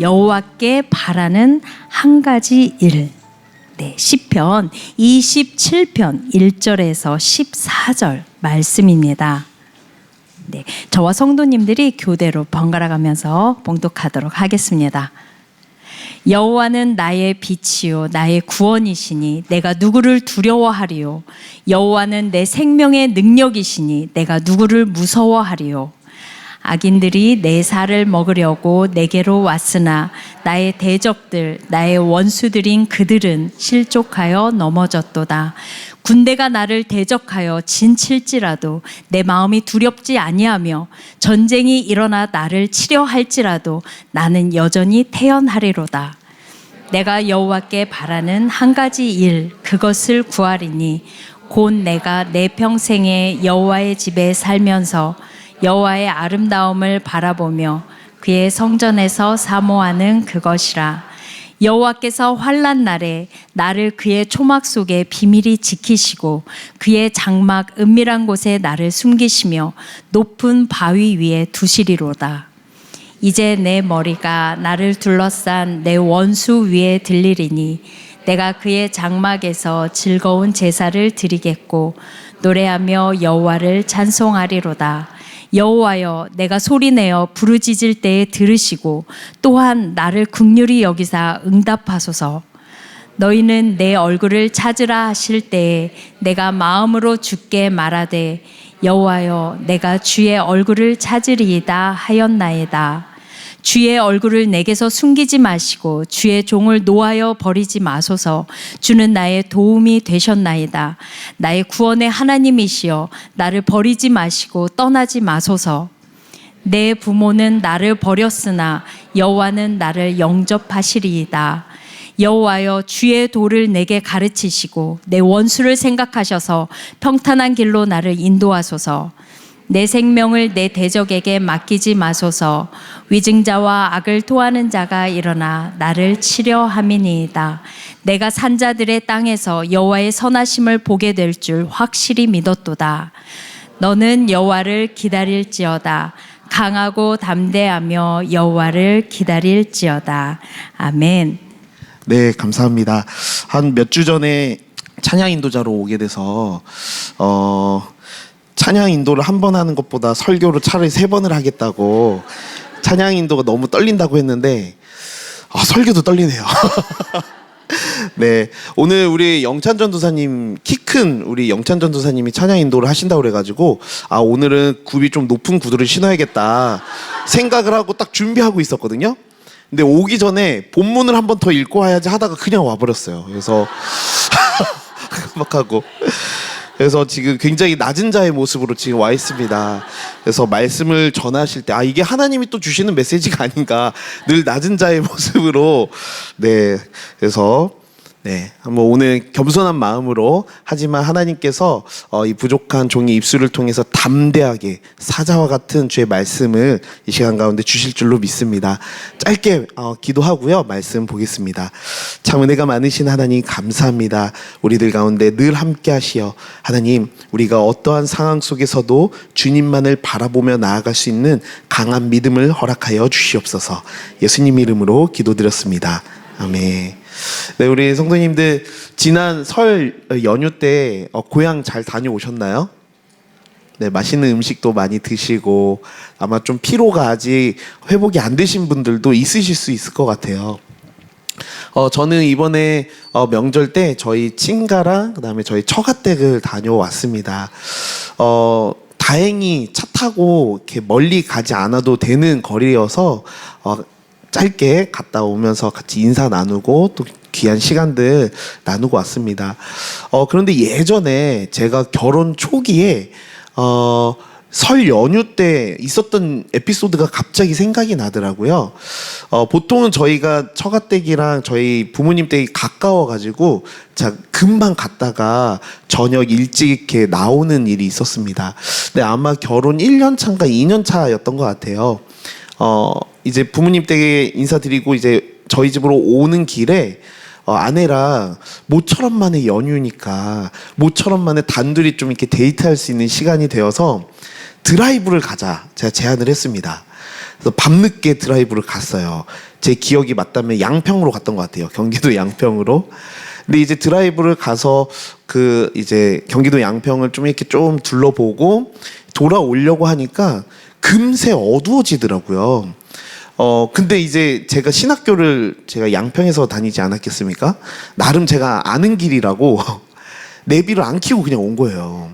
여호와께 바라는 한 가지 일. 네, 시편 27편 1절에서 14절 말씀입니다. 네, 저와 성도님들이 교대로 번갈아 가면서 봉독하도록 하겠습니다. 여호와는 나의 빛이요 나의 구원이시니 내가 누구를 두려워하리요. 여호와는 내 생명의 능력이시니 내가 누구를 무서워하리요. 악인들이 내 살을 먹으려고 내게로 왔으나 나의 대적들 나의 원수들인 그들은 실족하여 넘어졌도다. 군대가 나를 대적하여 진칠지라도 내 마음이 두렵지 아니하며 전쟁이 일어나 나를 치려 할지라도 나는 여전히 태연하리로다. 내가 여호와께 바라는 한 가지 일 그것을 구하리니 곧 내가 내 평생에 여호와의 집에 살면서 여호와의 아름다움을 바라보며 그의 성전에서 사모하는 그것이라. 여호와께서 환난 날에 나를 그의 초막 속에 비밀히 지키시고 그의 장막 은밀한 곳에 나를 숨기시며 높은 바위 위에 두시리로다. 이제 내 머리가 나를 둘러싼 내 원수 위에 들리리니 내가 그의 장막에서 즐거운 제사를 드리겠고 노래하며 여호와를 찬송하리로다. 여호와여 내가 소리내어 부르짖을 때에 들으시고 또한 나를 긍휼히 여기사 응답하소서. 너희는 내 얼굴을 찾으라 하실 때에 내가 마음으로 주께 말하되 여호와여 내가 주의 얼굴을 찾으리이다 하였나이다. 주의 얼굴을 내게서 숨기지 마시고 주의 종을 노하여 버리지 마소서. 주는 나의 도움이 되셨나이다. 나의 구원의 하나님이시여 나를 버리지 마시고 떠나지 마소서. 내 부모는 나를 버렸으나 여호와는 나를 영접하시리이다. 여호와여 주의 도를 내게 가르치시고 내 원수를 생각하셔서 평탄한 길로 나를 인도하소서. 내 생명을 내 대적에게 맡기지 마소서. 위증자와 악을 토하는 자가 일어나 나를 치려 함이니이다. 내가 산자들의 땅에서 여호와의 선하심을 보게 될 줄 확실히 믿었도다. 너는 여호와를 기다릴지어다. 강하고 담대하며 여호와를 기다릴지어다. 아멘. 네, 감사합니다. 한 몇 주 전에 찬양 인도자로 오게 돼서 찬양 인도를 한 번 하는 것보다 설교를 차라리 3번을 하겠다고 찬양 인도가 너무 떨린다고 했는데 설교도 떨리네요. 네, 오늘 우리 영찬 전도사님 키 큰 우리 영찬 전도사님이 찬양 인도를 하신다고 그래가지고 오늘은 굽이 좀 높은 구두를 신어야겠다 생각을 하고 딱 준비하고 있었거든요. 근데 오기 전에 본문을 한 번 더 읽고 와야지 하다가 그냥 와버렸어요. 그래서 막 하고 그래서 지금 굉장히 낮은 자의 모습으로 지금 와 있습니다. 그래서 말씀을 전하실 때 이게 하나님이 또 주시는 메시지가 아닌가, 늘 낮은 자의 모습으로. 네, 그래서 한번 오늘 겸손한 마음으로, 하지만 하나님께서 이 부족한 종의 입술을 통해서 담대하게 사자와 같은 주의 말씀을 이 시간 가운데 주실 줄로 믿습니다. 짧게 기도하고요, 말씀 보겠습니다. 참 은혜가 많으신 하나님 감사합니다. 우리들 가운데 늘 함께 하시어 하나님, 우리가 어떠한 상황 속에서도 주님만을 바라보며 나아갈 수 있는 강한 믿음을 허락하여 주시옵소서. 예수님 이름으로 기도드렸습니다. 아멘. 네, 우리 성도님들 지난 설 연휴 때 고향 잘 다녀오셨나요? 네, 맛있는 음식도 많이 드시고 아마 좀 피로가 아직 회복이 안 되신 분들도 있으실 수 있을 것 같아요. 저는 이번에 명절 때 저희 친가랑 그다음에 저희 처가댁을 다녀왔습니다. 다행히 차 타고 이렇게 멀리 가지 않아도 되는 거리여서 짧게 갔다 오면서 같이 인사 나누고 또 귀한 시간들 나누고 왔습니다. 그런데 예전에 제가 결혼 초기에 설 연휴 때 있었던 에피소드가 갑자기 생각이 나더라고요. 보통은 저희가 처가댁이랑 저희 부모님 댁이 가까워가지고 금방 갔다가 저녁 일찍 이렇게 나오는 일이 있었습니다. 근데 아마 결혼 1년 차인가 2년 차였던 것 같아요. 이제 부모님 댁에 인사드리고 이제 저희 집으로 오는 길에 아내랑 모처럼 만의 연휴니까 모처럼 만에 단둘이 좀 이렇게 데이트할 수 있는 시간이 되어서 드라이브를 가자 제가 제안을 했습니다. 그래서 밤늦게 드라이브를 갔어요. 제 기억이 맞다면 양평으로 갔던 것 같아요. 경기도 양평으로. 근데 이제 드라이브를 가서 그 이제 경기도 양평을 좀 이렇게 좀 둘러보고 돌아오려고 하니까 금세 어두워지더라고요. 근데 이제 제가 신학교를 제가 양평에서 다니지 않았겠습니까? 나름 제가 아는 길이라고 내비를 안 켜고 그냥 온 거예요.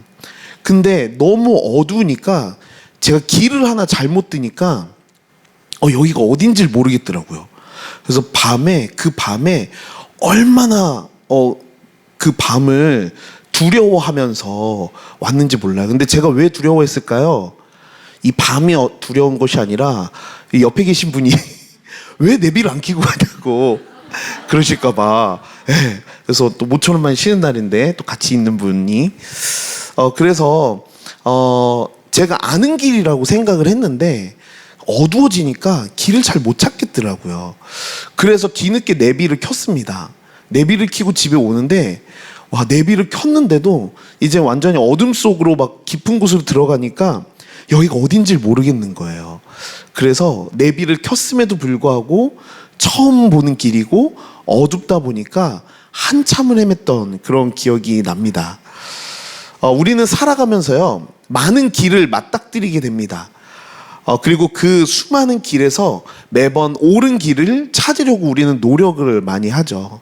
근데 너무 어두우니까 제가 길을 하나 잘못 뜨니까 여기가 어딘지를 모르겠더라고요. 그래서 그 밤에 얼마나 그 밤을 두려워하면서 왔는지 몰라요. 근데 제가 왜 두려워했을까요? 이 밤이 두려운 것이 아니라 이 옆에 계신 분이 왜 내비를 안 켜고 가냐고 그러실까 봐. 네. 그래서 또 모처럼만 쉬는 날인데 또 같이 있는 분이 그래서 제가 아는 길이라고 생각을 했는데 어두워지니까 길을 잘 못 찾겠더라고요. 그래서 뒤늦게 내비를 켰습니다. 내비를 켜고 집에 오는데 와, 내비를 켰는데도 이제 완전히 어둠 속으로 막 깊은 곳으로 들어가니까 여기가 어딘지 모르겠는 거예요. 그래서 내비를 켰음에도 불구하고 처음 보는 길이고 어둡다 보니까 한참을 헤맸던 그런 기억이 납니다. 우리는 살아가면서요 많은 길을 맞닥뜨리게 됩니다. 그리고 그 수많은 길에서 매번 옳은 길을 찾으려고 우리는 노력을 많이 하죠.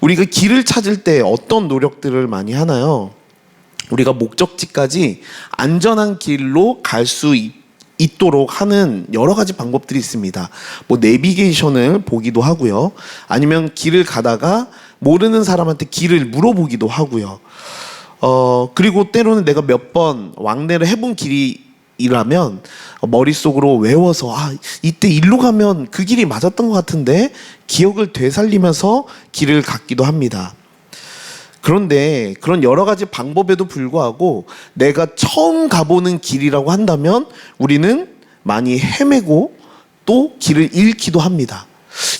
우리가 길을 찾을 때 어떤 노력들을 많이 하나요? 우리가 목적지까지 안전한 길로 갈 수 있도록 하는 여러 가지 방법들이 있습니다. 뭐 내비게이션을 보기도 하고요. 아니면 길을 가다가 모르는 사람한테 길을 물어보기도 하고요. 그리고 때로는 내가 몇 번 왕래를 해본 길이라면 머릿속으로 외워서 이때 일로 가면 그 길이 맞았던 것 같은데 기억을 되살리면서 길을 갔기도 합니다. 그런데 그런 여러 가지 방법에도 불구하고 내가 처음 가보는 길이라고 한다면 우리는 많이 헤매고 또 길을 잃기도 합니다.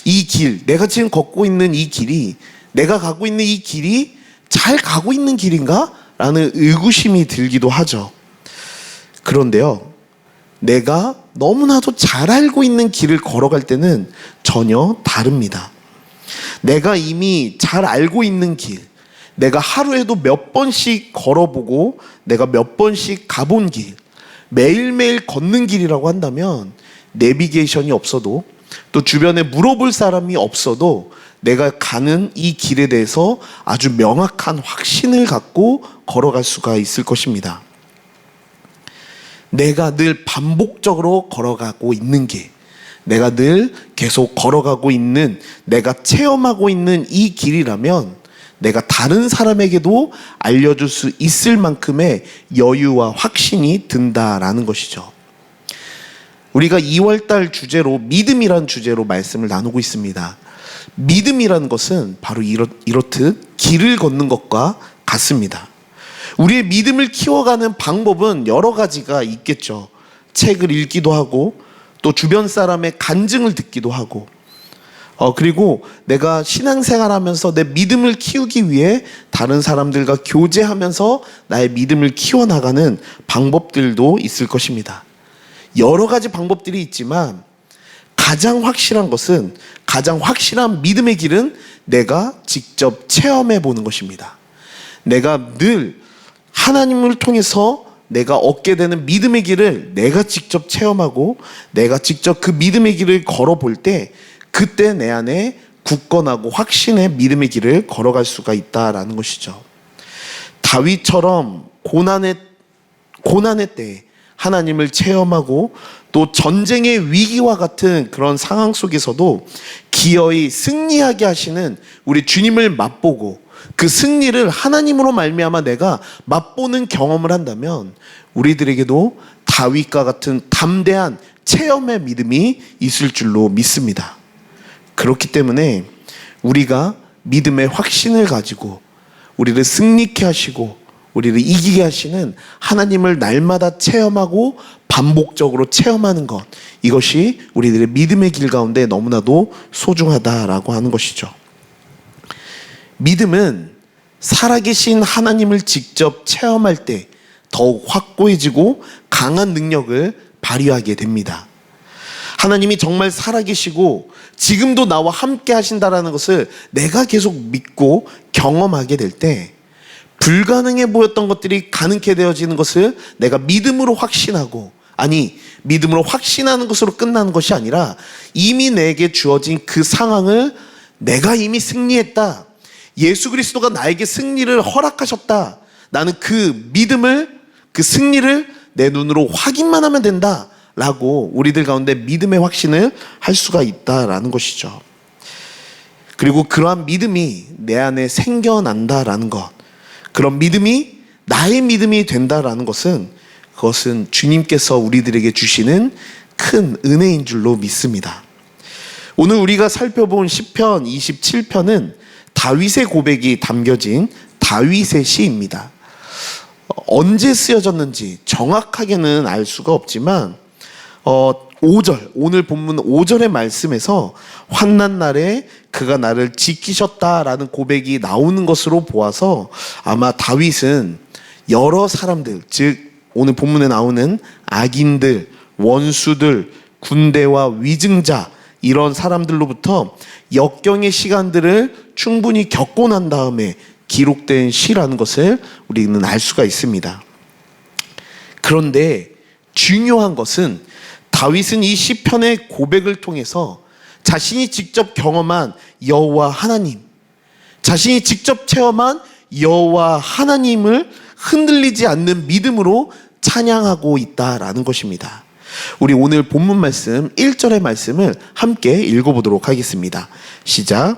이 길, 내가 지금 걷고 있는 이 길이, 내가 가고 있는 이 길이 잘 가고 있는 길인가? 라는 의구심이 들기도 하죠. 그런데요, 내가 너무나도 잘 알고 있는 길을 걸어갈 때는 전혀 다릅니다. 내가 이미 잘 알고 있는 길, 내가 하루에도 몇 번씩 걸어보고 내가 몇 번씩 가본 길, 매일매일 걷는 길이라고 한다면 내비게이션이 없어도 또 주변에 물어볼 사람이 없어도 내가 가는 이 길에 대해서 아주 명확한 확신을 갖고 걸어갈 수가 있을 것입니다. 내가 늘 반복적으로 걸어가고 있는 길, 내가 늘 계속 걸어가고 있는, 내가 체험하고 있는 이 길이라면 내가 다른 사람에게도 알려줄 수 있을 만큼의 여유와 확신이 든다라는 것이죠. 우리가 2월달 주제로 믿음이라는 주제로 말씀을 나누고 있습니다. 믿음이라는 것은 바로 이렇듯 길을 걷는 것과 같습니다. 우리의 믿음을 키워가는 방법은 여러 가지가 있겠죠. 책을 읽기도 하고 또 주변 사람의 간증을 듣기도 하고 그리고 내가 신앙생활하면서 내 믿음을 키우기 위해 다른 사람들과 교제하면서 나의 믿음을 키워나가는 방법들도 있을 것입니다. 여러 가지 방법들이 있지만 가장 확실한 것은, 가장 확실한 믿음의 길은 내가 직접 체험해 보는 것입니다. 내가 늘 하나님을 통해서 내가 얻게 되는 믿음의 길을 내가 직접 체험하고 내가 직접 그 믿음의 길을 걸어볼 때 그때 내 안에 굳건하고 확신의 믿음의 길을 걸어갈 수가 있다라는 것이죠. 다윗처럼 고난의 때에 하나님을 체험하고 또 전쟁의 위기와 같은 그런 상황 속에서도 기어이 승리하게 하시는 우리 주님을 맛보고 그 승리를 하나님으로 말미암아 내가 맛보는 경험을 한다면 우리들에게도 다윗과 같은 담대한 체험의 믿음이 있을 줄로 믿습니다. 그렇기 때문에 우리가 믿음의 확신을 가지고 우리를 승리케 하시고 우리를 이기게 하시는 하나님을 날마다 체험하고 반복적으로 체험하는 것, 이것이 우리들의 믿음의 길 가운데 너무나도 소중하다라고 하는 것이죠. 믿음은 살아계신 하나님을 직접 체험할 때 더욱 확고해지고 강한 능력을 발휘하게 됩니다. 하나님이 정말 살아계시고 지금도 나와 함께 하신다라는 것을 내가 계속 믿고 경험하게 될 때 불가능해 보였던 것들이 가능케 되어지는 것을 내가 믿음으로 확신하고, 아니 믿음으로 확신하는 것으로 끝나는 것이 아니라 이미 내게 주어진 그 상황을 내가 이미 승리했다, 예수 그리스도가 나에게 승리를 허락하셨다, 나는 그 믿음을, 그 승리를 내 눈으로 확인만 하면 된다 라고 우리들 가운데 믿음의 확신을 할 수가 있다라는 것이죠. 그리고 그러한 믿음이 내 안에 생겨난다라는 것, 그런 믿음이 나의 믿음이 된다라는 것은, 그것은 주님께서 우리들에게 주시는 큰 은혜인 줄로 믿습니다. 오늘 우리가 살펴본 시편 27편은 다윗의 고백이 담겨진 다윗의 시입니다. 언제 쓰여졌는지 정확하게는 알 수가 없지만 5절, 오늘 본문 5절의 말씀에서 환난 날에 그가 나를 지키셨다라는 고백이 나오는 것으로 보아서 아마 다윗은 여러 사람들, 즉 오늘 본문에 나오는 악인들, 원수들, 군대와 위증자, 이런 사람들로부터 역경의 시간들을 충분히 겪고 난 다음에 기록된 시라는 것을 우리는 알 수가 있습니다. 그런데 중요한 것은 다윗은 이 시편의 고백을 통해서 자신이 직접 경험한 여호와 하나님, 자신이 직접 체험한 여호와 하나님을 흔들리지 않는 믿음으로 찬양하고 있다라는 것입니다. 우리 오늘 본문 말씀 1절의 말씀을 함께 읽어보도록 하겠습니다. 시작.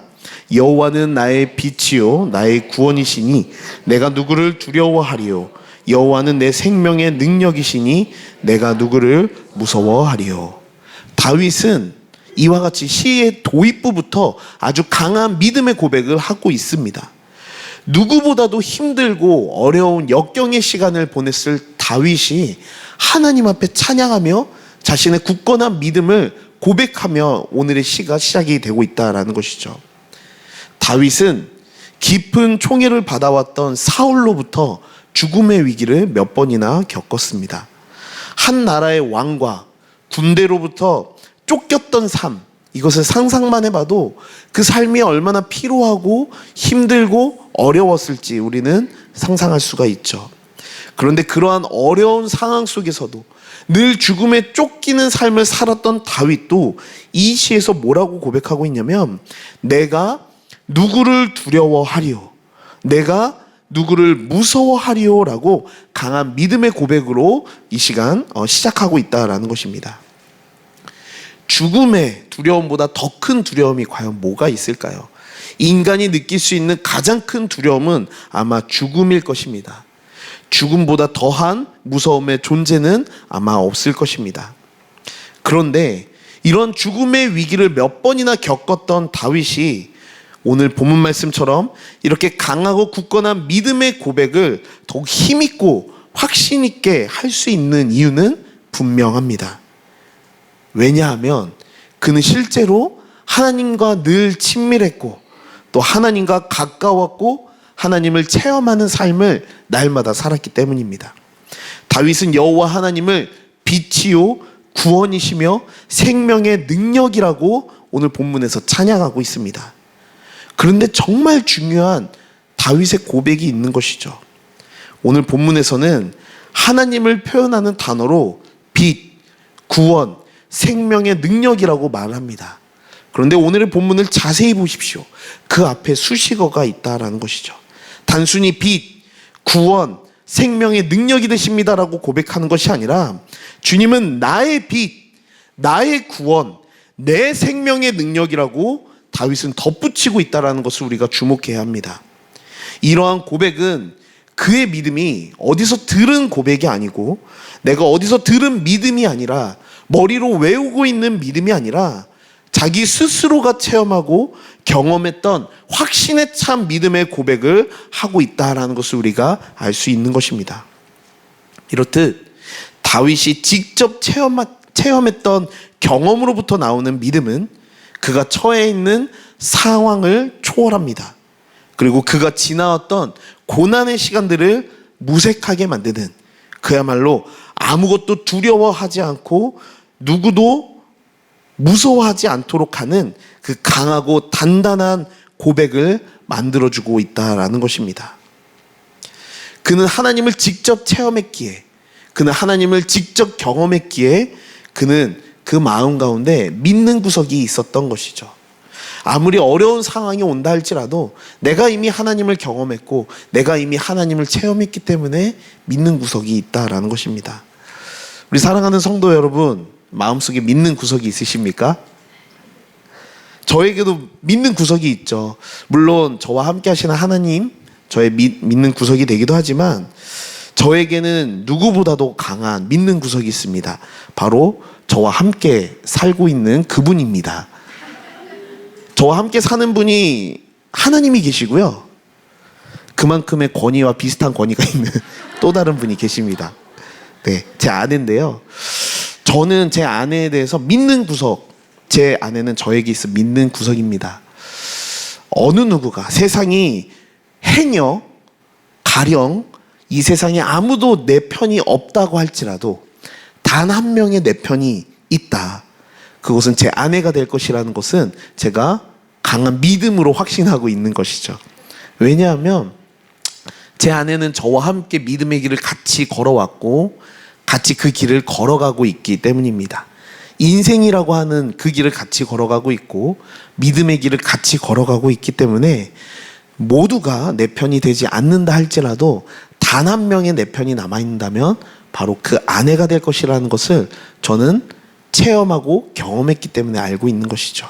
여호와는 나의 빛이요 나의 구원이시니 내가 누구를 두려워하리요. 여호와는 내 생명의 능력이시니 내가 누구를 무서워하리요. 다윗은 이와 같이 시의 도입부부터 아주 강한 믿음의 고백을 하고 있습니다. 누구보다도 힘들고 어려운 역경의 시간을 보냈을 다윗이 하나님 앞에 찬양하며 자신의 굳건한 믿음을 고백하며 오늘의 시가 시작이 되고 있다는 것이죠. 다윗은 깊은 총애를 받아왔던 사울로부터 죽음의 위기를 몇 번이나 겪었습니다. 한 나라의 왕과 군대로부터 쫓겼던 삶, 이것을 상상만 해봐도 그 삶이 얼마나 피로하고 힘들고 어려웠을지 우리는 상상할 수가 있죠. 그런데 그러한 어려운 상황 속에서도 늘 죽음에 쫓기는 삶을 살았던 다윗도 이 시에서 뭐라고 고백하고 있냐면, 내가 누구를 두려워하리요, 내가 누구를 무서워하리요라고 강한 믿음의 고백으로 이 시간 시작하고 있다라는 것입니다. 죽음의 두려움보다 더 큰 두려움이 과연 뭐가 있을까요? 인간이 느낄 수 있는 가장 큰 두려움은 아마 죽음일 것입니다. 죽음보다 더한 무서움의 존재는 아마 없을 것입니다. 그런데 이런 죽음의 위기를 몇 번이나 겪었던 다윗이 오늘 본문 말씀처럼 이렇게 강하고 굳건한 믿음의 고백을 더욱 힘있고 확신 있게 할 수 있는 이유는 분명합니다. 왜냐하면 그는 실제로 하나님과 늘 친밀했고 또 하나님과 가까웠고 하나님을 체험하는 삶을 날마다 살았기 때문입니다. 다윗은 여호와 하나님을 빛이요 구원이시며 생명의 능력이라고 오늘 본문에서 찬양하고 있습니다. 그런데 정말 중요한 다윗의 고백이 있는 것이죠. 오늘 본문에서는 하나님을 표현하는 단어로 빛, 구원, 생명의 능력이라고 말합니다. 그런데 오늘의 본문을 자세히 보십시오. 그 앞에 수식어가 있다라는 것이죠. 단순히 빛, 구원, 생명의 능력이 되십니다라고 고백하는 것이 아니라 주님은 나의 빛, 나의 구원, 내 생명의 능력이라고 다윗은 덧붙이고 있다는 것을 우리가 주목해야 합니다. 이러한 고백은 그의 믿음이 어디서 들은 고백이 아니고 내가 어디서 들은 믿음이 아니라 머리로 외우고 있는 믿음이 아니라 자기 스스로가 체험하고 경험했던 확신에 찬 믿음의 고백을 하고 있다는 것을 우리가 알 수 있는 것입니다. 이렇듯 다윗이 직접 체험했던 경험으로부터 나오는 믿음은 그가 처해 있는 상황을 초월합니다. 그리고 그가 지나왔던 고난의 시간들을 무색하게 만드는, 그야말로 아무것도 두려워하지 않고 누구도 무서워하지 않도록 하는 그 강하고 단단한 고백을 만들어주고 있다라는 것입니다. 그는 하나님을 직접 체험했기에, 그는 하나님을 직접 경험했기에 그는 그 마음 가운데 믿는 구석이 있었던 것이죠. 아무리 어려운 상황이 온다 할지라도 내가 이미 하나님을 경험했고 내가 이미 하나님을 체험했기 때문에 믿는 구석이 있다라는 것입니다. 우리 사랑하는 성도 여러분, 마음속에 믿는 구석이 있으십니까? 저에게도 믿는 구석이 있죠. 물론 저와 함께 하시는 하나님, 저의 믿는 구석이 되기도 하지만 저에게는 누구보다도 강한 믿는 구석이 있습니다. 바로 저와 함께 살고 있는 그분입니다. 저와 함께 사는 분이 하나님이 계시고요. 그만큼의 권위와 비슷한 권위가 있는 또 다른 분이 계십니다. 네, 제 아내인데요. 저는 제 아내에 대해서 믿는 구석, 제 아내는 저에게 있어 믿는 구석입니다. 어느 누구가 세상이 행여 가령 이 세상에 아무도 내 편이 없다고 할지라도 단 한 명의 내 편이 있다. 그것은 제 아내가 될 것이라는 것은 제가 강한 믿음으로 확신하고 있는 것이죠. 왜냐하면 제 아내는 저와 함께 믿음의 길을 같이 걸어왔고 같이 그 길을 걸어가고 있기 때문입니다. 인생이라고 하는 그 길을 같이 걸어가고 있고 믿음의 길을 같이 걸어가고 있기 때문에 모두가 내 편이 되지 않는다 할지라도 단 한 명의 내 편이 남아있다면 바로 그 아내가 될 것이라는 것을 저는 체험하고 경험했기 때문에 알고 있는 것이죠.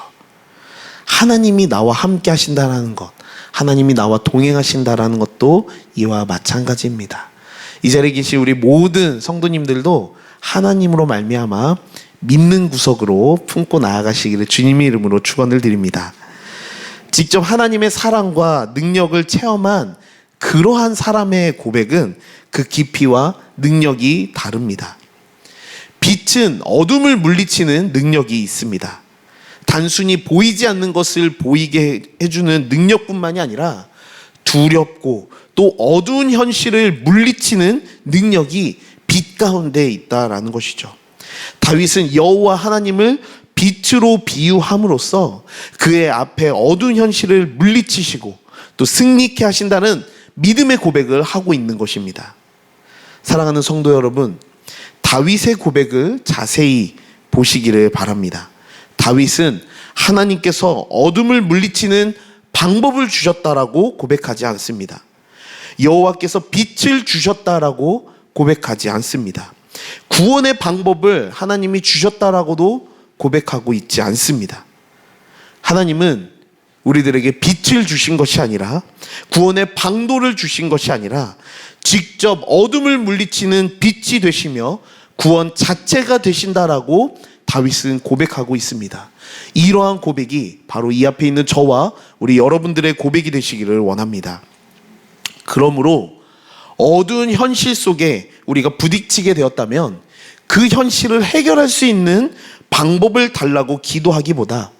하나님이 나와 함께 하신다는 것, 하나님이 나와 동행하신다는 것도 이와 마찬가지입니다. 이 자리에 계신 우리 모든 성도님들도 하나님으로 말미암아 믿는 구석으로 품고 나아가시기를 주님의 이름으로 축원을 드립니다. 직접 하나님의 사랑과 능력을 체험한 그러한 사람의 고백은 그 깊이와 능력이 다릅니다. 빛은 어둠을 물리치는 능력이 있습니다. 단순히 보이지 않는 것을 보이게 해주는 능력뿐만이 아니라 두렵고 또 어두운 현실을 물리치는 능력이 빛 가운데 있다라는 것이죠. 다윗은 여호와 하나님을 빛으로 비유함으로써 그의 앞에 어두운 현실을 물리치시고 또 승리케 하신다는 믿음의 고백을 하고 있는 것입니다. 사랑하는 성도 여러분, 다윗의 고백을 자세히 보시기를 바랍니다. 다윗은 하나님께서 어둠을 물리치는 방법을 주셨다라고 고백하지 않습니다. 여호와께서 빛을 주셨다라고 고백하지 않습니다. 구원의 방법을 하나님이 주셨다라고도 고백하고 있지 않습니다. 하나님은 우리들에게 빛을 주신 것이 아니라 구원의 방도를 주신 것이 아니라 직접 어둠을 물리치는 빛이 되시며 구원 자체가 되신다라고 다윗은 고백하고 있습니다. 이러한 고백이 바로 이 앞에 있는 저와 우리 여러분들의 고백이 되시기를 원합니다. 그러므로 어두운 현실 속에 우리가 부딪히게 되었다면 그 현실을 해결할 수 있는 방법을 달라고 기도하기보다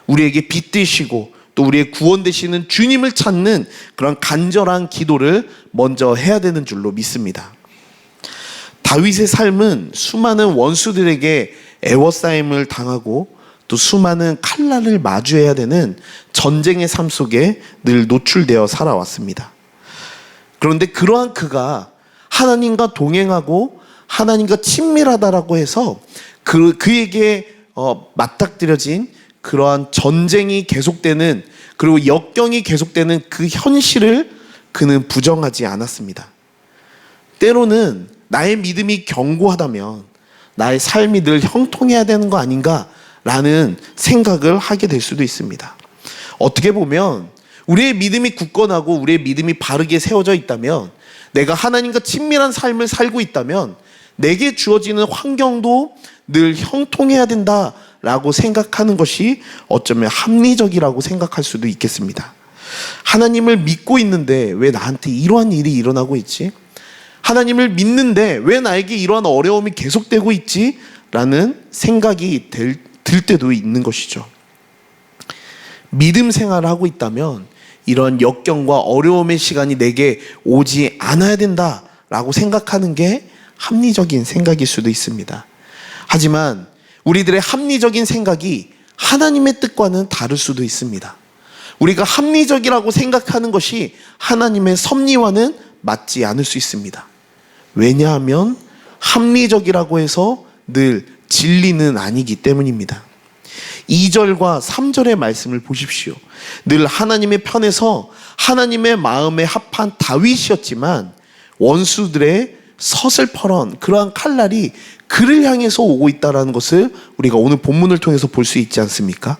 우리에게 빛 되시고 또 우리의 구원 되시는 주님을 찾는 그런 간절한 기도를 먼저 해야 되는 줄로 믿습니다. 다윗의 삶은 수많은 원수들에게 애워싸임을 당하고 또 수많은 칼날을 마주해야 되는 전쟁의 삶 속에 늘 노출되어 살아왔습니다. 그런데 그러한 그가 하나님과 동행하고 하나님과 친밀하다라고 해서 그에게 맞닥뜨려진 그러한 전쟁이 계속되는 그리고 역경이 계속되는 그 현실을 그는 부정하지 않았습니다. 때로는 나의 믿음이 견고하다면 나의 삶이 늘 형통해야 되는 거 아닌가라는 생각을 하게 될 수도 있습니다. 어떻게 보면 우리의 믿음이 굳건하고 우리의 믿음이 바르게 세워져 있다면 내가 하나님과 친밀한 삶을 살고 있다면 내게 주어지는 환경도 늘 형통해야 된다라고 생각하는 것이 어쩌면 합리적이라고 생각할 수도 있겠습니다. 하나님을 믿고 있는데 왜 나한테 이러한 일이 일어나고 있지? 하나님을 믿는데 왜 나에게 이러한 어려움이 계속되고 있지? 라는 생각이 들 때도 있는 것이죠. 믿음 생활을 하고 있다면 이런 역경과 어려움의 시간이 내게 오지 않아야 된다라고 생각하는 게 합리적인 생각일 수도 있습니다. 하지만 우리들의 합리적인 생각이 하나님의 뜻과는 다를 수도 있습니다. 우리가 합리적이라고 생각하는 것이 하나님의 섭리와는 맞지 않을 수 있습니다. 왜냐하면 합리적이라고 해서 늘 진리는 아니기 때문입니다. 2절과 3절의 말씀을 보십시오. 늘 하나님의 편에서 하나님의 마음에 합한 다윗이었지만 원수들의 서슬퍼런 그러한 칼날이 그를 향해서 오고 있다는 것을 우리가 오늘 본문을 통해서 볼 수 있지 않습니까?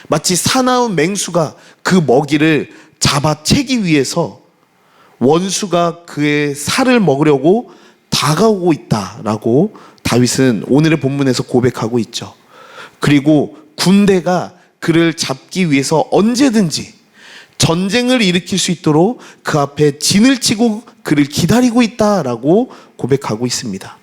마치 사나운 맹수가 그 먹이를 잡아채기 위해서 원수가 그의 살을 먹으려고 다가오고 있다라고 다윗은 오늘의 본문에서 고백하고 있죠. 그리고 군대가 그를 잡기 위해서 언제든지 전쟁을 일으킬 수 있도록 그 앞에 진을 치고 그를 기다리고 있다라고 고백하고 있습니다.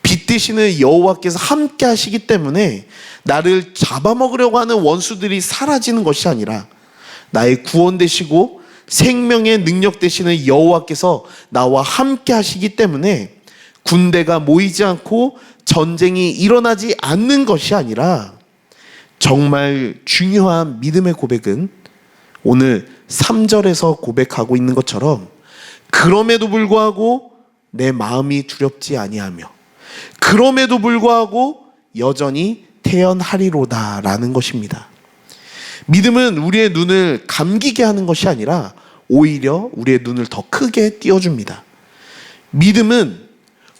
빛되시는 여호와께서 함께 하시기 때문에 나를 잡아먹으려고 하는 원수들이 사라지는 것이 아니라 나의 구원 되시고 생명의 능력 되시는 여호와께서 나와 함께 하시기 때문에 군대가 모이지 않고 전쟁이 일어나지 않는 것이 아니라 정말 중요한 믿음의 고백은 오늘 3절에서 고백하고 있는 것처럼 그럼에도 불구하고 내 마음이 두렵지 아니하며 그럼에도 불구하고 여전히 태연하리로다라는 것입니다. 믿음은 우리의 눈을 감기게 하는 것이 아니라 오히려 우리의 눈을 더 크게 띄워줍니다. 믿음은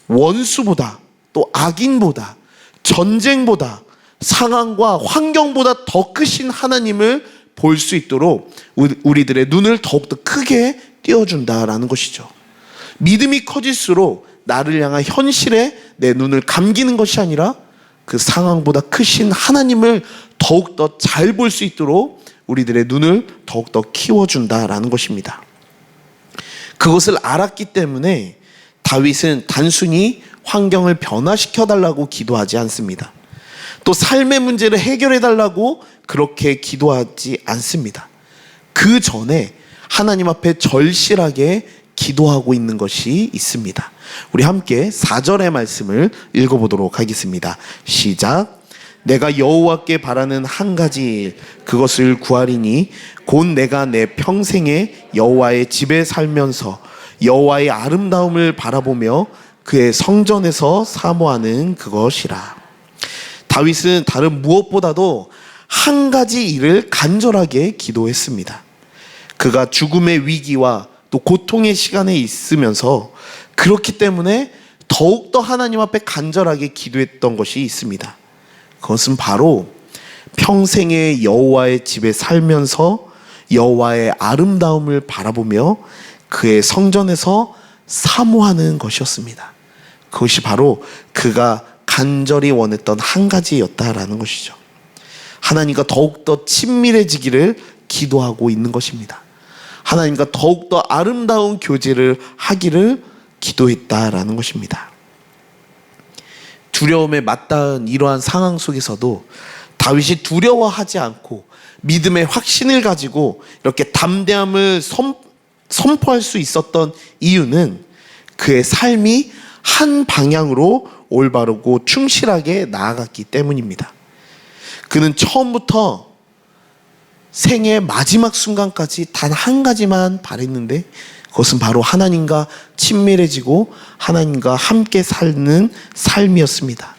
원수보다 또 악인보다 전쟁보다 상황과 환경보다 더 크신 하나님을 볼 수 있도록 우리들의 눈을 더욱더 크게 띄워준다라는 것이죠. 믿음이 커질수록 나를 향한 현실에 내 눈을 감기는 것이 아니라 그 상황보다 크신 하나님을 더욱더 잘 볼 수 있도록 우리들의 눈을 더욱더 키워준다라는 것입니다. 그것을 알았기 때문에 다윗은 단순히 환경을 변화시켜달라고 기도하지 않습니다. 또 삶의 문제를 해결해달라고 그렇게 기도하지 않습니다. 그 전에 하나님 앞에 절실하게 기도하고 있는 것이 있습니다. 우리 함께 4절의 말씀을 읽어보도록 하겠습니다. 시작. 내가 여호와께 바라는 한 가지 일, 그것을 구하리니 곧 내가 내 평생에 여호와의 집에 살면서 여호와의 아름다움을 바라보며 그의 성전에서 사모하는 그것이라. 다윗은 다른 무엇보다도 한 가지 일을 간절하게 기도했습니다. 그가 죽음의 위기와 또 고통의 시간에 있으면서 그렇기 때문에 더욱더 하나님 앞에 간절하게 기도했던 것이 있습니다. 그것은 바로 평생에 여호와의 집에 살면서 여호와의 아름다움을 바라보며 그의 성전에서 사모하는 것이었습니다. 그것이 바로 그가 간절히 원했던 한 가지였다라는 것이죠. 하나님과 더욱더 친밀해지기를 기도하고 있는 것입니다. 하나님과 더욱더 아름다운 교제를 하기를 기도했다라는 것입니다. 두려움에 맞닿은 이러한 상황 속에서도 다윗이 두려워하지 않고 믿음의 확신을 가지고 이렇게 담대함을 선포할 수 있었던 이유는 그의 삶이 한 방향으로 올바르고 충실하게 나아갔기 때문입니다. 그는 처음부터 생의 마지막 순간까지 단 한 가지만 바랬는데 그것은 바로 하나님과 친밀해지고 하나님과 함께 사는 삶이었습니다.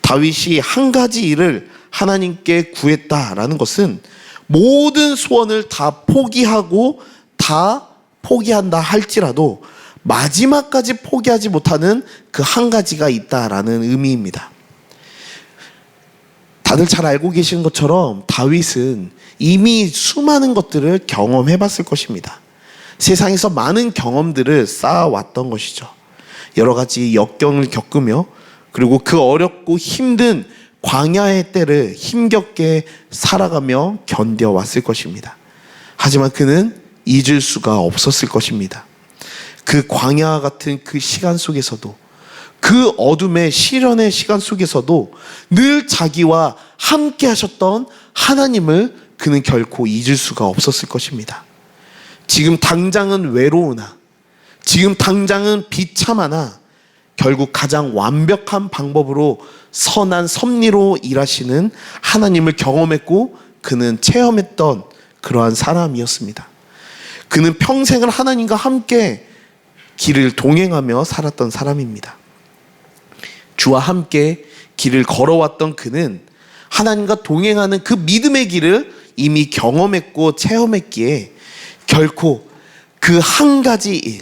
다윗이 한 가지 일을 하나님께 구했다라는 것은 모든 소원을 다 포기한다 할지라도 마지막까지 포기하지 못하는 그 한 가지가 있다라는 의미입니다. 다들 잘 알고 계시는 것처럼 다윗은 이미 수많은 것들을 경험해 봤을 것입니다. 세상에서 많은 경험들을 쌓아왔던 것이죠. 여러 가지 역경을 겪으며 그리고 그 어렵고 힘든 광야의 때를 힘겹게 살아가며 견뎌왔을 것입니다. 하지만 그는 잊을 수가 없었을 것입니다. 그 광야와 같은 그 시간 속에서도 그 어둠의 시련의 시간 속에서도 늘 자기와 함께 하셨던 하나님을 그는 결코 잊을 수가 없었을 것입니다. 지금 당장은 외로우나, 지금 당장은 비참하나 결국 가장 완벽한 방법으로 선한 섭리로 일하시는 하나님을 경험했고 그는 체험했던 그러한 사람이었습니다. 그는 평생을 하나님과 함께 길을 동행하며 살았던 사람입니다. 주와 함께 길을 걸어왔던 그는 하나님과 동행하는 그 믿음의 길을 이미 경험했고 체험했기에 결코 그 한 가지 일,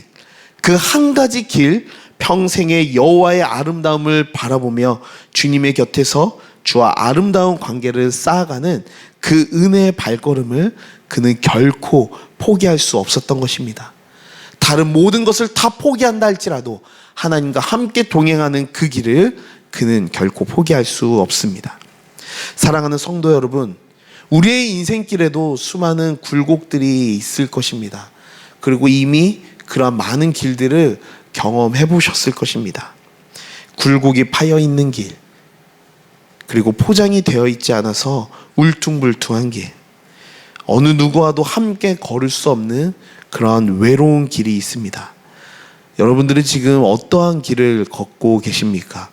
그 한 가지 길, 평생의 여호와의 아름다움을 바라보며 주님의 곁에서 주와 아름다운 관계를 쌓아가는 그 은혜의 발걸음을 그는 결코 포기할 수 없었던 것입니다. 다른 모든 것을 다 포기한다 할지라도 하나님과 함께 동행하는 그 길을 그는 결코 포기할 수 없습니다. 사랑하는 성도 여러분, 우리의 인생길에도 수많은 굴곡들이 있을 것입니다. 그리고 이미 그러한 많은 길들을 경험해 보셨을 것입니다. 굴곡이 파여 있는 길, 그리고 포장이 되어 있지 않아서 울퉁불퉁한 길, 어느 누구와도 함께 걸을 수 없는 그러한 외로운 길이 있습니다. 여러분들은 지금 어떠한 길을 걷고 계십니까?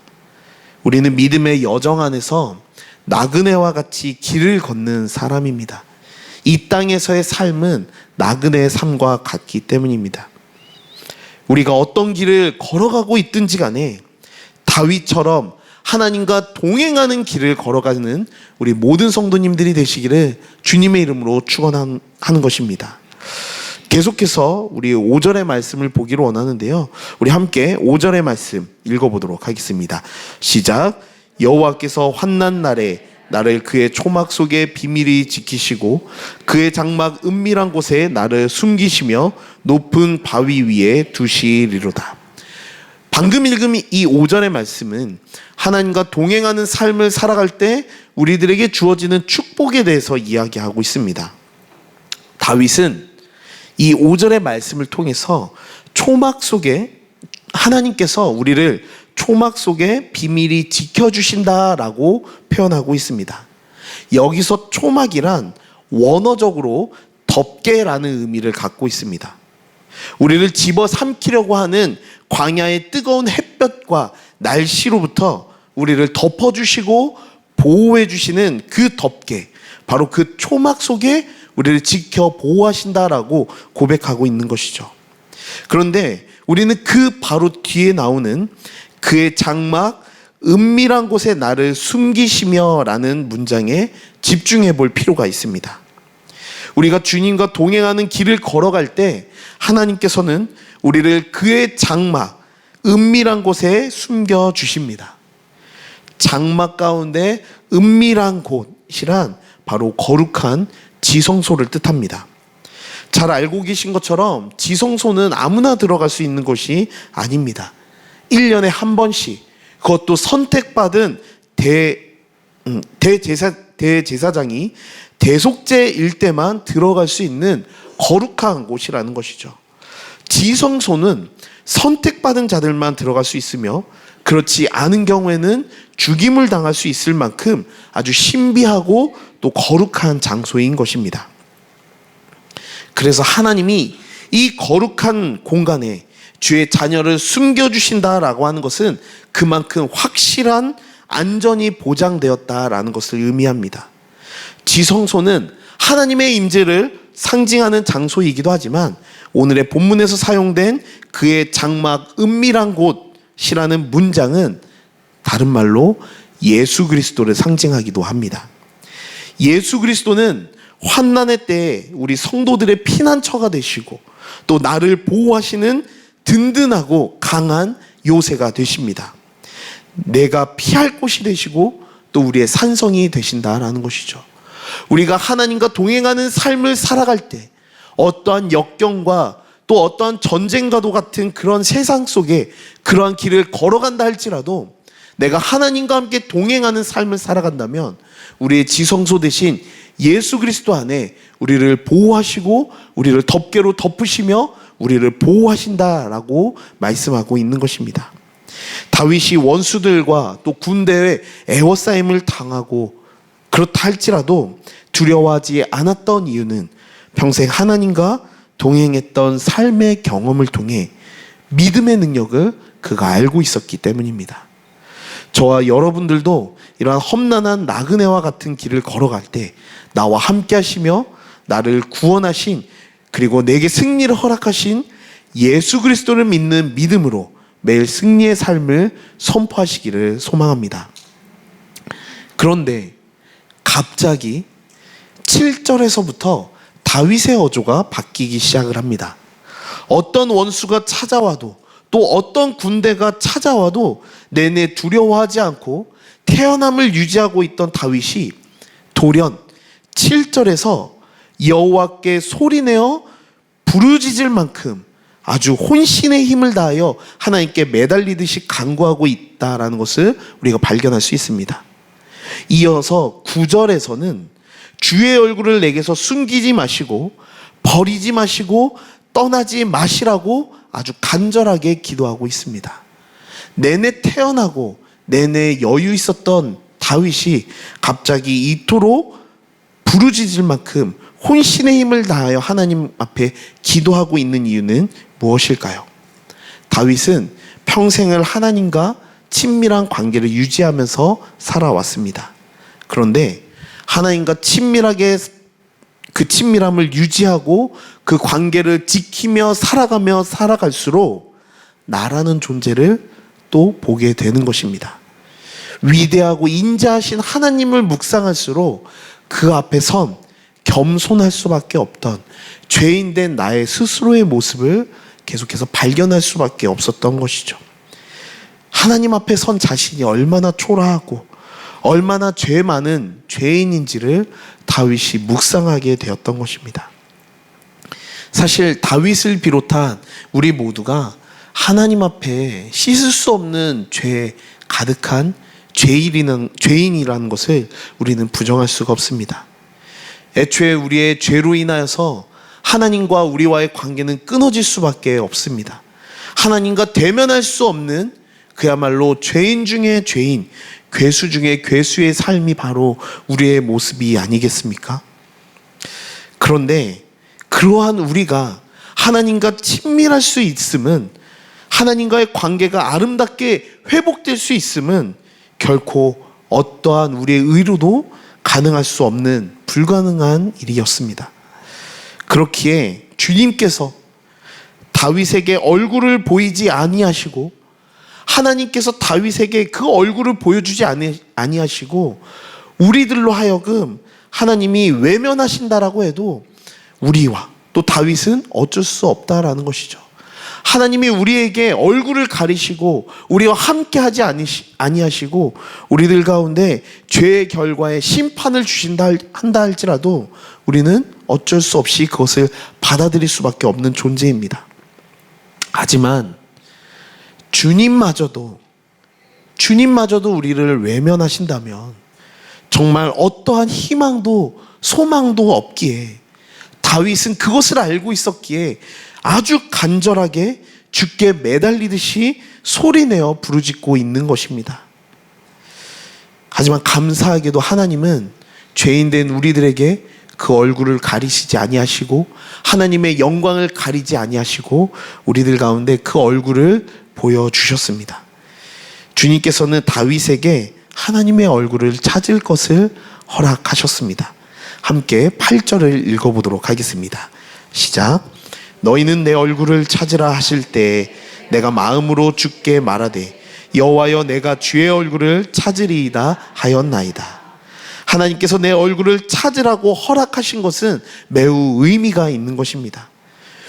우리는 믿음의 여정 안에서 나그네와 같이 길을 걷는 사람입니다. 이 땅에서의 삶은 나그네의 삶과 같기 때문입니다. 우리가 어떤 길을 걸어가고 있든지 간에 다윗처럼 하나님과 동행하는 길을 걸어가는 우리 모든 성도님들이 되시기를 주님의 이름으로 축원하는 것입니다. 계속해서 우리 5절의 말씀을 보기를 원하는데요, 우리 함께 5절의 말씀 읽어보도록 하겠습니다. 시작. 여호와께서 환난 날에 나를 그의 초막 속에 비밀히 지키시고 그의 장막 은밀한 곳에 나를 숨기시며 높은 바위 위에 두시리로다. 방금 읽은 이 5절의 말씀은 하나님과 동행하는 삶을 살아갈 때 우리들에게 주어지는 축복에 대해서 이야기하고 있습니다. 다윗은 이 5절의 말씀을 통해서 초막 속에 하나님께서 우리를 초막 속에 비밀히 지켜주신다라고 표현하고 있습니다. 여기서 초막이란 원어적으로 덮개라는 의미를 갖고 있습니다. 우리를 집어삼키려고 하는 광야의 뜨거운 햇볕과 날씨로부터 우리를 덮어주시고 보호해주시는 그 덮개, 바로 그 초막 속에 우리를 지켜 보호하신다라고 고백하고 있는 것이죠. 그런데 우리는 그 바로 뒤에 나오는 그의 장막 은밀한 곳에 나를 숨기시며 라는 문장에 집중해 볼 필요가 있습니다. 우리가 주님과 동행하는 길을 걸어갈 때 하나님께서는 우리를 그의 장막 은밀한 곳에 숨겨 주십니다. 장막 가운데 은밀한 곳이란 바로 거룩한 지성소를 뜻합니다. 잘 알고 계신 것처럼 지성소는 아무나 들어갈 수 있는 곳이 아닙니다. 1년에 한 번씩, 그것도 선택받은 대제사장이 대속제일 때만 들어갈 수 있는 거룩한 곳이라는 것이죠. 지성소는 선택받은 자들만 들어갈 수 있으며 그렇지 않은 경우에는 죽임을 당할 수 있을 만큼 아주 신비하고 또 거룩한 장소인 것입니다. 그래서 하나님이 이 거룩한 공간에 주의 자녀를 숨겨주신다라고 하는 것은 그만큼 확실한 안전이 보장되었다라는 것을 의미합니다. 지성소는 하나님의 임재를 상징하는 장소이기도 하지만 오늘의 본문에서 사용된 그의 장막 은밀한 곳이라는 문장은 다른 말로 예수 그리스도를 상징하기도 합니다. 예수 그리스도는 환난의 때에 우리 성도들의 피난처가 되시고 또 나를 보호하시는 든든하고 강한 요새가 되십니다. 내가 피할 곳이 되시고 또 우리의 산성이 되신다라는 것이죠. 우리가 하나님과 동행하는 삶을 살아갈 때 어떠한 역경과 또 어떠한 전쟁과도 같은 그런 세상 속에 그러한 길을 걸어간다 할지라도 내가 하나님과 함께 동행하는 삶을 살아간다면 우리의 지성소 대신 예수 그리스도 안에 우리를 보호하시고 우리를 덮개로 덮으시며 우리를 보호하신다라고 말씀하고 있는 것입니다. 다윗이 원수들과 또 군대의 애워싸임을 당하고 그렇다 할지라도 두려워하지 않았던 이유는 평생 하나님과 동행했던 삶의 경험을 통해 믿음의 능력을 그가 알고 있었기 때문입니다. 저와 여러분들도 이러한 험난한 나그네와 같은 길을 걸어갈 때 나와 함께 하시며 나를 구원하신, 그리고 내게 승리를 허락하신 예수 그리스도를 믿는 믿음으로 매일 승리의 삶을 선포하시기를 소망합니다. 그런데 갑자기 7절에서부터 다윗의 어조가 바뀌기 시작을 합니다. 어떤 원수가 찾아와도, 또 어떤 군대가 찾아와도 내내 두려워하지 않고 태어남을 유지하고 있던 다윗이 돌연 7절에서 여호와께 소리내어 부르짖을 만큼 아주 혼신의 힘을 다하여 하나님께 매달리듯이 간구하고 있다라는 것을 우리가 발견할 수 있습니다. 이어서 9절에서는 주의 얼굴을 내게서 숨기지 마시고 버리지 마시고 떠나지 마시라고 아주 간절하게 기도하고 있습니다. 내내 태어나고 내내 여유 있었던 다윗이 갑자기 이토록 부르짖을 만큼 혼신의 힘을 다하여 하나님 앞에 기도하고 있는 이유는 무엇일까요? 다윗은 평생을 하나님과 친밀한 관계를 유지하면서 살아왔습니다. 그런데 하나님과 친밀하게 그 친밀함을 유지하고 그 관계를 지키며 살아갈수록 나라는 존재를 또 보게 되는 것입니다. 위대하고 인자하신 하나님을 묵상할수록 그 앞에 선 겸손할 수밖에 없던 죄인된 나의 스스로의 모습을 계속해서 발견할 수밖에 없었던 것이죠. 하나님 앞에 선 자신이 얼마나 초라하고 얼마나 죄 많은 죄인인지를 다윗이 묵상하게 되었던 것입니다. 사실 다윗을 비롯한 우리 모두가 하나님 앞에 씻을 수 없는 죄 가득한 죄인이라는 것을 우리는 부정할 수가 없습니다. 애초에 우리의 죄로 인하여서 하나님과 우리와의 관계는 끊어질 수밖에 없습니다. 하나님과 대면할 수 없는 그야말로 죄인 중에 죄인, 괴수 중에 괴수의 삶이 바로 우리의 모습이 아니겠습니까? 그런데 그러한 우리가 하나님과 친밀할 수 있음은, 하나님과의 관계가 아름답게 회복될 수 있음은 결코 어떠한 우리의 의로도 가능할 수 없는 불가능한 일이었습니다. 그렇기에 주님께서 다윗에게 얼굴을 보이지 아니하시고, 하나님께서 다윗에게 그 얼굴을 보여주지 아니하시고 우리들로 하여금 하나님이 외면하신다라고 해도 우리와 또 다윗은 어쩔 수 없다라는 것이죠. 하나님이 우리에게 얼굴을 가리시고 우리와 함께 하지 아니하시고 우리들 가운데 죄의 결과에 심판을 주신다 한다 할지라도 우리는 어쩔 수 없이 그것을 받아들일 수밖에 없는 존재입니다. 하지만 주님마저도 우리를 외면하신다면 정말 어떠한 희망도 소망도 없기에 다윗은 그것을 알고 있었기에 아주 간절하게 주께 매달리듯이 소리내어 부르짖고 있는 것입니다. 하지만 감사하게도 하나님은 죄인된 우리들에게 그 얼굴을 가리시지 아니하시고 하나님의 영광을 가리지 아니하시고 우리들 가운데 그 얼굴을 보여주셨습니다. 주님께서는 다윗에게 하나님의 얼굴을 찾을 것을 허락하셨습니다. 함께 8절을 읽어보도록 하겠습니다. 시작. 너희는 내 얼굴을 찾으라 하실 때 내가 마음으로 주께 말하되 여호와여 내가 주의 얼굴을 찾으리이다 하였나이다. 하나님께서 내 얼굴을 찾으라고 허락하신 것은 매우 의미가 있는 것입니다.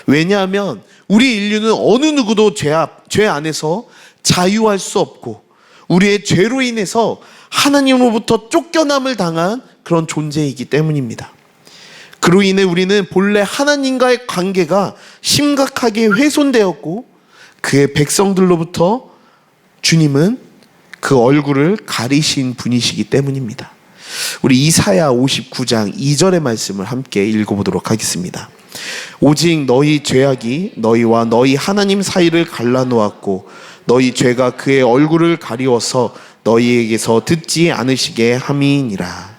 왜냐하면 우리 인류는 어느 누구도 죄 안에서 자유할 수 없고 우리의 죄로 인해서 하나님으로부터 쫓겨남을 당한 그런 존재이기 때문입니다. 그로 인해 우리는 본래 하나님과의 관계가 심각하게 훼손되었고 그의 백성들로부터 주님은 그 얼굴을 가리신 분이시기 때문입니다. 우리 이사야 59장 2절의 말씀을 함께 읽어보도록 하겠습니다. 오직 너희 죄악이 너희와 너희 하나님 사이를 갈라놓았고 너희 죄가 그의 얼굴을 가리워서 너희에게서 듣지 않으시게 함이니라.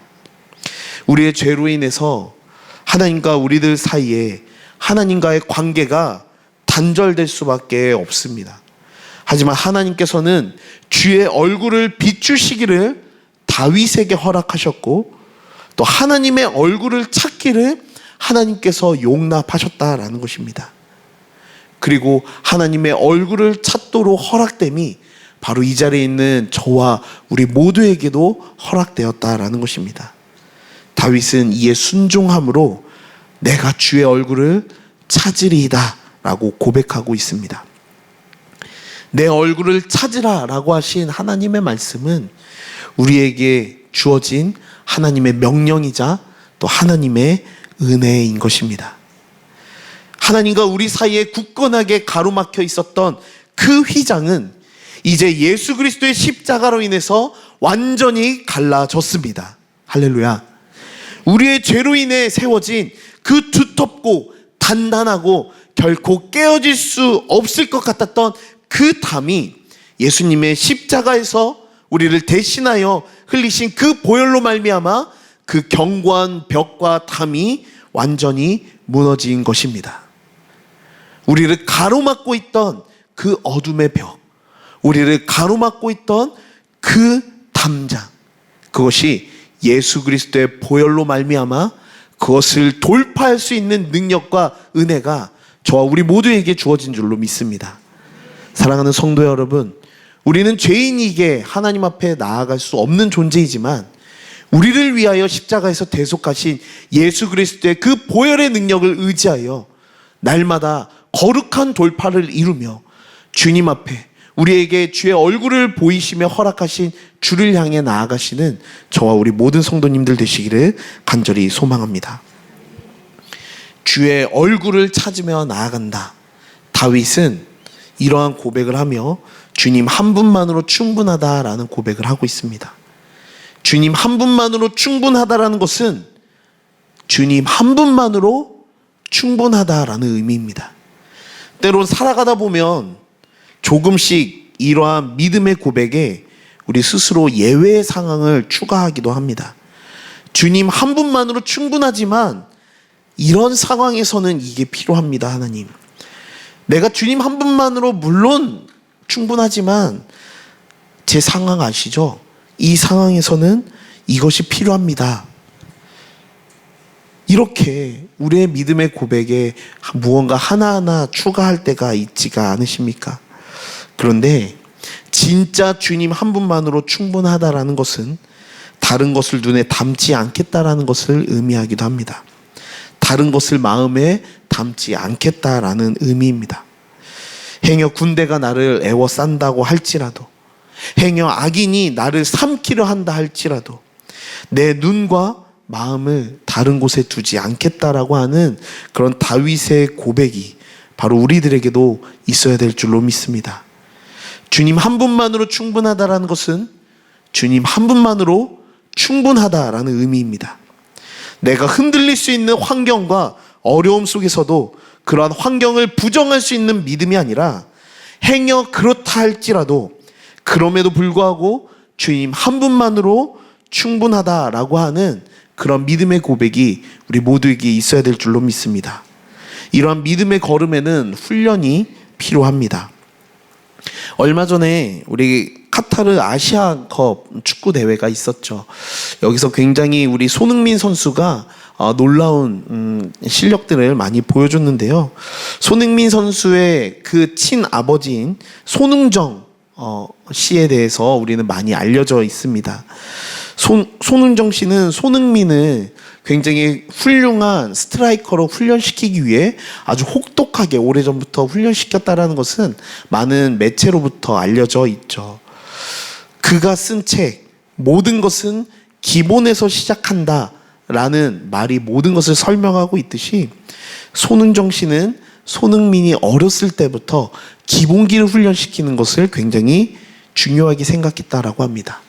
우리의 죄로 인해서 하나님과 우리들 사이에 하나님과의 관계가 단절될 수밖에 없습니다. 하지만 하나님께서는 주의 얼굴을 비추시기를 다윗에게 허락하셨고 또 하나님의 얼굴을 찾기를 하나님께서 용납하셨다라는 것입니다. 그리고 하나님의 얼굴을 찾도록 허락됨이 바로 이 자리에 있는 저와 우리 모두에게도 허락되었다라는 것입니다. 다윗은 이에 순종함으로 내가 주의 얼굴을 찾으리이다 라고 고백하고 있습니다. 내 얼굴을 찾으라 라고 하신 하나님의 말씀은 우리에게 주어진 하나님의 명령이자 또 하나님의 은혜인 것입니다. 하나님과 우리 사이에 굳건하게 가로막혀 있었던 그 휘장은 이제 예수 그리스도의 십자가로 인해서 완전히 갈라졌습니다. 할렐루야. 우리의 죄로 인해 세워진 그 두텁고 단단하고 결코 깨어질 수 없을 것 같았던 그 담이 예수님의 십자가에서 우리를 대신하여 흘리신 그 보혈로 말미암아 그 견고한 벽과 담이 완전히 무너진 것입니다. 우리를 가로막고 있던 그 어둠의 벽, 우리를 가로막고 있던 그 담장, 그것이 예수 그리스도의 보혈로 말미암아 그것을 돌파할 수 있는 능력과 은혜가 저와 우리 모두에게 주어진 줄로 믿습니다. 사랑하는 성도 여러분, 우리는 죄인이게 하나님 앞에 나아갈 수 없는 존재이지만 우리를 위하여 십자가에서 대속하신 예수 그리스도의 그 보혈의 능력을 의지하여 날마다 거룩한 돌파를 이루며 주님 앞에 우리에게 주의 얼굴을 보이시며 허락하신 주를 향해 나아가시는 저와 우리 모든 성도님들 되시기를 간절히 소망합니다. 주의 얼굴을 찾으며 나아간다. 다윗은 이러한 고백을 하며 주님 한 분만으로 충분하다라는 고백을 하고 있습니다. 주님 한 분만으로 충분하다라는 것은 주님 한 분만으로 충분하다라는 의미입니다. 때론 살아가다 보면 조금씩 이러한 믿음의 고백에 우리 스스로 예외의 상황을 추가하기도 합니다. 주님 한 분만으로 충분하지만 이런 상황에서는 이게 필요합니다. 하나님, 내가 주님 한 분만으로 물론 충분하지만 제 상황 아시죠? 이 상황에서는 이것이 필요합니다. 이렇게 우리의 믿음의 고백에 무언가 하나하나 추가할 때가 있지가 않으십니까? 그런데 진짜 주님 한 분만으로 충분하다라는 것은 다른 것을 눈에 담지 않겠다라는 것을 의미하기도 합니다. 다른 것을 마음에 담지 않겠다라는 의미입니다. 행여 군대가 나를 애워싼다고 할지라도, 행여 악인이 나를 삼키려 한다 할지라도 내 눈과 마음을 다른 곳에 두지 않겠다라고 하는 그런 다윗의 고백이 바로 우리들에게도 있어야 될 줄로 믿습니다. 주님 한 분만으로 충분하다라는 것은 주님 한 분만으로 충분하다라는 의미입니다. 내가 흔들릴 수 있는 환경과 어려움 속에서도 그러한 환경을 부정할 수 있는 믿음이 아니라 행여 그렇다 할지라도 그럼에도 불구하고 주님 한 분만으로 충분하다라고 하는 그런 믿음의 고백이 우리 모두에게 있어야 될 줄로 믿습니다. 이러한 믿음의 걸음에는 훈련이 필요합니다. 얼마 전에 우리 카타르 아시아컵 축구 대회가 있었죠. 여기서 굉장히 우리 손흥민 선수가 놀라운 실력들을 많이 보여줬는데요. 손흥민 선수의 그 친아버지인 손흥정 씨에 대해서 우리는 많이 알려져 있습니다. 손흥정 씨는 손흥민을 굉장히 훌륭한 스트라이커로 훈련시키기 위해 아주 혹독하게 오래전부터 훈련시켰다라는 것은 많은 매체로부터 알려져 있죠. 그가 쓴 책 모든 것은 기본에서 시작한다 라는 말이 모든 것을 설명하고 있듯이 손흥정 씨는 손흥민이 어렸을 때부터 기본기를 훈련시키는 것을 굉장히 중요하게 생각했다라고 합니다.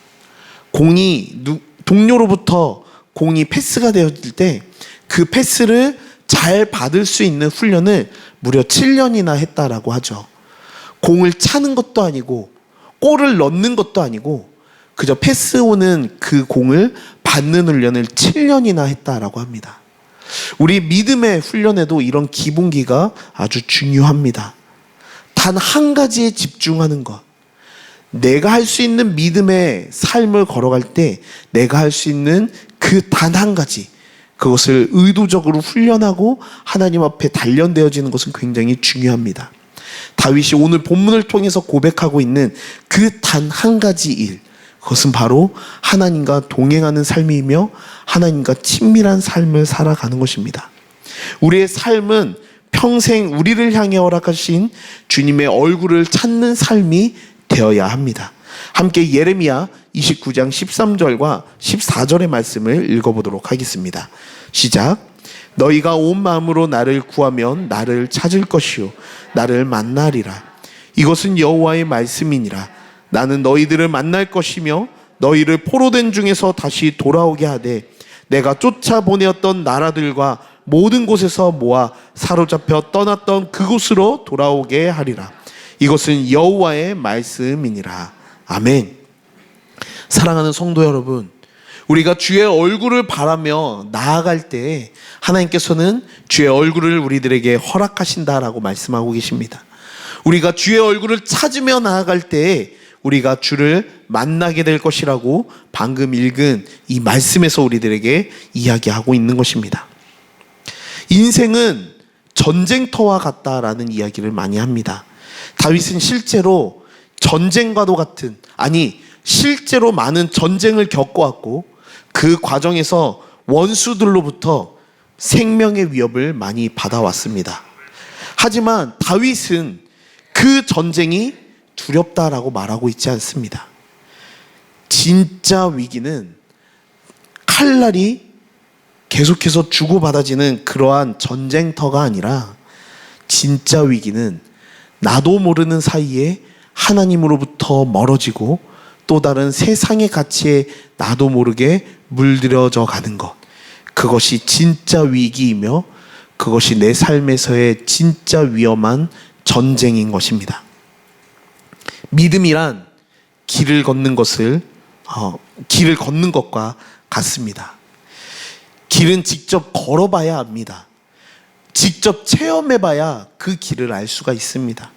동료로부터 공이 패스가 되어질 때 그 패스를 잘 받을 수 있는 훈련을 무려 7년이나 했다라고 하죠. 공을 차는 것도 아니고 골을 넣는 것도 아니고 그저 패스오는 그 공을 받는 훈련을 7년이나 했다라고 합니다. 우리 믿음의 훈련에도 이런 기본기가 아주 중요합니다. 단 한 가지에 집중하는 것. 내가 할 수 있는 믿음의 삶을 걸어갈 때 내가 할 수 있는 그 단 한 가지, 그것을 의도적으로 훈련하고 하나님 앞에 단련되어지는 것은 굉장히 중요합니다. 다윗이 오늘 본문을 통해서 고백하고 있는 그 단 한 가지 일, 그것은 바로 하나님과 동행하는 삶이며 하나님과 친밀한 삶을 살아가는 것입니다. 우리의 삶은 평생 우리를 향해 허락하신 주님의 얼굴을 찾는 삶이 되어야 합니다. 함께 예레미야 29장 13절과 14절의 말씀을 읽어보도록 하겠습니다. 시작. 너희가 온 마음으로 나를 구하면 나를 찾을 것이요 나를 만나리라. 이것은 여호와의 말씀이니라. 나는 너희들을 만날 것이며 너희를 포로된 중에서 다시 돌아오게 하되 내가 쫓아보내었던 나라들과 모든 곳에서 모아 사로잡혀 떠났던 그곳으로 돌아오게 하리라. 이것은 여호와의 말씀이니라. 아멘. 사랑하는 성도 여러분, 우리가 주의 얼굴을 바라며 나아갈 때 하나님께서는 주의 얼굴을 우리들에게 허락하신다라고 말씀하고 계십니다. 우리가 주의 얼굴을 찾으며 나아갈 때 우리가 주를 만나게 될 것이라고 방금 읽은 이 말씀에서 우리들에게 이야기하고 있는 것입니다. 인생은 전쟁터와 같다라는 이야기를 많이 합니다. 다윗은 실제로 전쟁과도 같은, 아니 실제로 많은 전쟁을 겪어왔고 그 과정에서 원수들로부터 생명의 위협을 많이 받아왔습니다. 하지만 다윗은 그 전쟁이 두렵다라고 말하고 있지 않습니다. 진짜 위기는 칼날이 계속해서 주고받아지는 그러한 전쟁터가 아니라 진짜 위기는 나도 모르는 사이에 하나님으로부터 멀어지고 또 다른 세상의 가치에 나도 모르게 물들여져 가는 것, 그것이 진짜 위기이며 그것이 내 삶에서의 진짜 위험한 전쟁인 것입니다. 믿음이란 길을 걷는 것과 같습니다. 길은 직접 걸어봐야 합니다. 직접 체험해봐야 그 길을 알 수가 있습니다.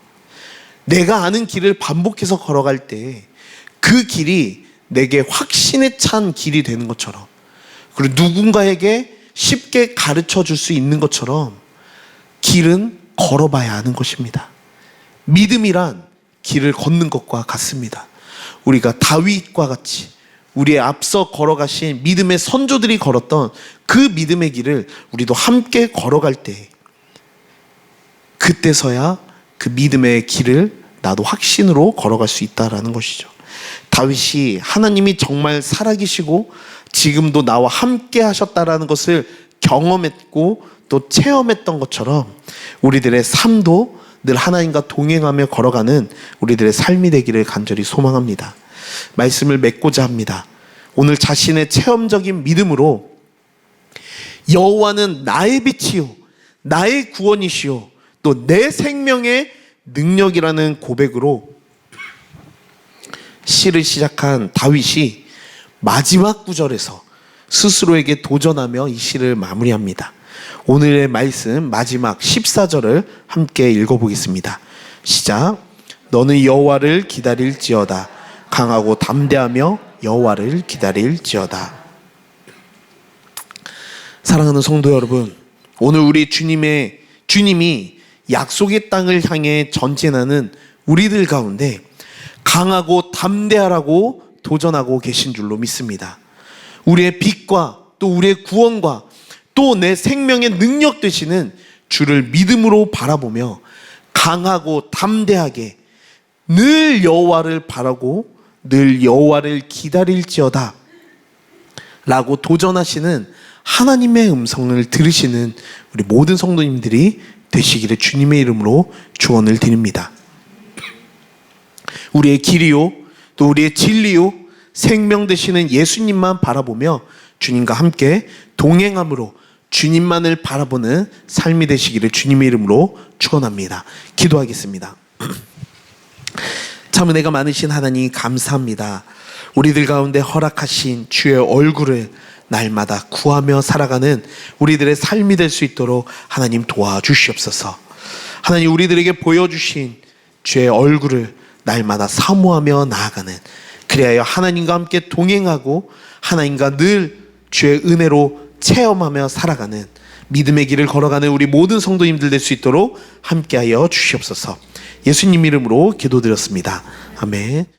내가 아는 길을 반복해서 걸어갈 때 그 길이 내게 확신에 찬 길이 되는 것처럼, 그리고 누군가에게 쉽게 가르쳐 줄 수 있는 것처럼 길은 걸어봐야 하는 것입니다. 믿음이란 길을 걷는 것과 같습니다. 우리가 다윗과 같이 우리의 앞서 걸어가신 믿음의 선조들이 걸었던 그 믿음의 길을 우리도 함께 걸어갈 때, 그때서야 그 믿음의 길을 나도 확신으로 걸어갈 수 있다라는 것이죠. 다윗이 하나님이 정말 살아계시고 지금도 나와 함께 하셨다라는 것을 경험했고 또 체험했던 것처럼 우리들의 삶도 늘 하나님과 동행하며 걸어가는 우리들의 삶이 되기를 간절히 소망합니다. 말씀을 맺고자 합니다. 오늘 자신의 체험적인 믿음으로 여호와는 나의 빛이요 나의 구원이시요 또 내 생명의 능력이라는 고백으로 시를 시작한 다윗이 마지막 구절에서 스스로에게 도전하며 이 시를 마무리합니다. 오늘의 말씀 마지막 14절을 함께 읽어보겠습니다. 시작. 너는 여호와를 기다릴지어다. 강하고 담대하며 여호와를 기다릴지어다. 사랑하는 성도 여러분, 오늘 우리 주님이 약속의 땅을 향해 전진하는 우리들 가운데 강하고 담대하라고 도전하고 계신 줄로 믿습니다. 우리의 빛과 또 우리의 구원과 또 내 생명의 능력 되시는 주를 믿음으로 바라보며 강하고 담대하게 늘 여호와를 바라고 늘 여호와를 기다릴지어다 라고 도전하시는 하나님의 음성을 들으시는 우리 모든 성도님들이 되시기를 주님의 이름으로 축원을 드립니다. 우리의 길이요 또 우리의 진리요 생명 되시는 예수님만 바라보며 주님과 함께 동행함으로 주님만을 바라보는 삶이 되시기를 주님의 이름으로 축원합니다. 기도하겠습니다. 참 은혜가 많으신 하나님 감사합니다. 우리들 가운데 허락하신 주의 얼굴을 날마다 구하며 살아가는 우리들의 삶이 될 수 있도록 하나님 도와주시옵소서. 하나님 우리들에게 보여주신 주의 얼굴을 날마다 사모하며 나아가는, 그리하여 하나님과 함께 동행하고 하나님과 늘 주의 은혜로 체험하며 살아가는 믿음의 길을 걸어가는 우리 모든 성도님들 될 수 있도록 함께하여 주시옵소서. 예수님 이름으로 기도드렸습니다. 아멘.